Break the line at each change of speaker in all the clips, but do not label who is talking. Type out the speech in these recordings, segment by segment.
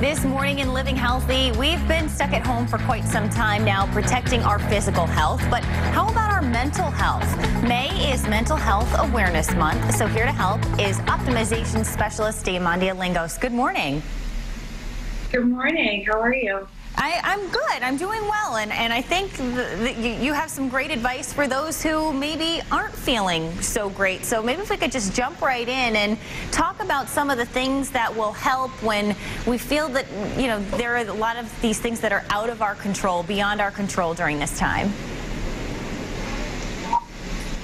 This morning in Living Healthy, we've been stuck at home for quite some time now, protecting our physical health. But how about our mental health? May is Mental Health Awareness Month, so here to help is optimization specialist Diamandis Lingos. Good morning.
Good morning. How are you?
I'm good. I'm doing well, and I think you have some great advice for those who maybe aren't feeling so great. So maybe if we could just jump right in and talk about some of the things that will help when we feel that, you know, there are a lot of these things that are out of our control, beyond our control during this time.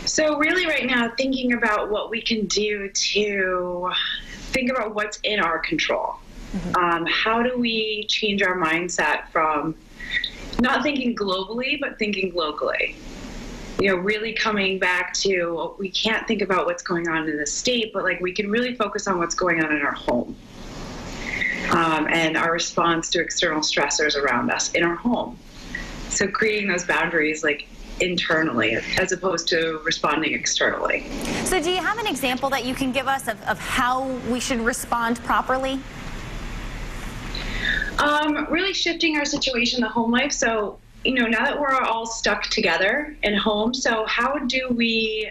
So really right now, thinking about what we can do to think about what's in our control. How do we change our mindset from not thinking globally, but thinking locally? You know, really coming back to, we can't think about what's going on in the state, but like we can really focus on what's going on in our home and our response to external stressors around us in our home. So creating those boundaries like internally as opposed to responding externally.
So do you have an example that you can give us of how we should respond properly?
Really shifting our situation, the home life. So, you know, now that we're all stuck together in home, so how do we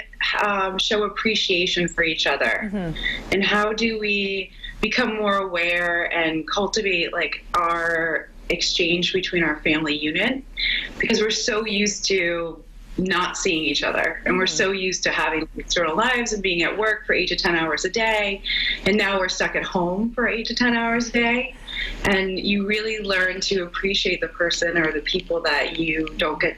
show appreciation for each other? And how do we become more aware and cultivate like our exchange between our family unit? Because we're so used to not seeing each other, and we're so used to having external lives and being at work for 8 to 10 hours a day, and now we're stuck at home for 8 to 10 hours a day. And you really learn to appreciate the person or the people that you don't get,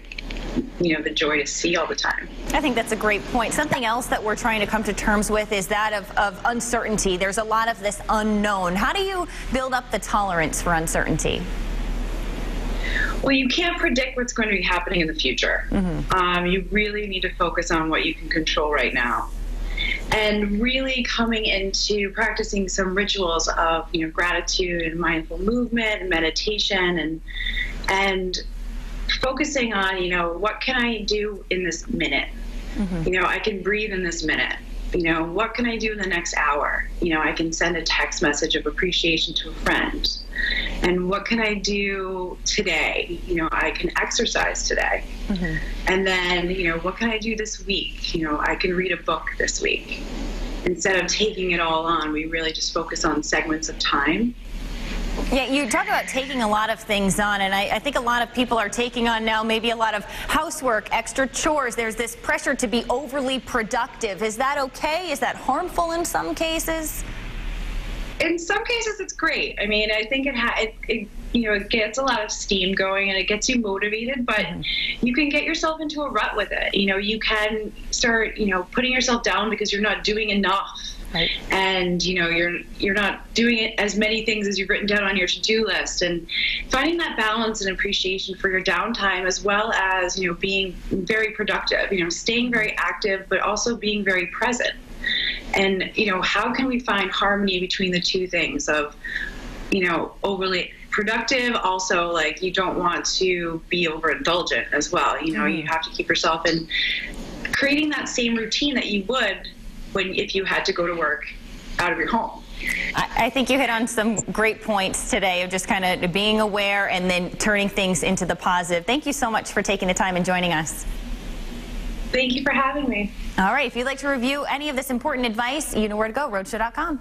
you know, the joy to see all the time.
I think that's a great point. Something else that we're trying to come to terms with is that of uncertainty. There's a lot of this unknown. How do you build up the tolerance for uncertainty?
Well, you can't predict what's going to be happening in the future. You really need to focus on what you can control right now. And really coming into practicing some rituals of, you know, gratitude and mindful movement and meditation and focusing on, you know, what can I do in this minute? You know, I can breathe in this minute. You know, what can I do in the next hour? You know, I can send a text message of appreciation to a friend. And what can I do today? You know, I can exercise today. And then, you know, what can I do this week? You know, I can read a book this week. Instead of taking it all on, we really just focus on segments of time.
Yeah, you talk about taking a lot of things on, and I think a lot of people are taking on now maybe a lot of housework, extra chores. There's this pressure to be overly productive. Is that okay? Is that harmful in some cases?
In some cases, it's great. I mean, I think it you know, it gets a lot of steam going and it gets you motivated, but you can get yourself into a rut with it. You know, you can start, you know, putting yourself down because you're not doing enough. And you know, you're not doing it as many things as you've written down on your to-do list, and finding that balance and appreciation for your downtime, as well as, you know, being very productive, you know, staying very active but also being very present. And you know, how can we find harmony between the two things of, you know, overly productive, also like you don't want to be overindulgent as well. You know, you have to keep yourself in creating that same routine that you would if you had to go to work out of your home.
I think you hit on some great points today of just kind of being aware and then turning things into the positive. Thank you so much for taking the time and joining us.
Thank you for having me.
All right, if you'd like to review any of this important advice, you know where to go, roadshow.com.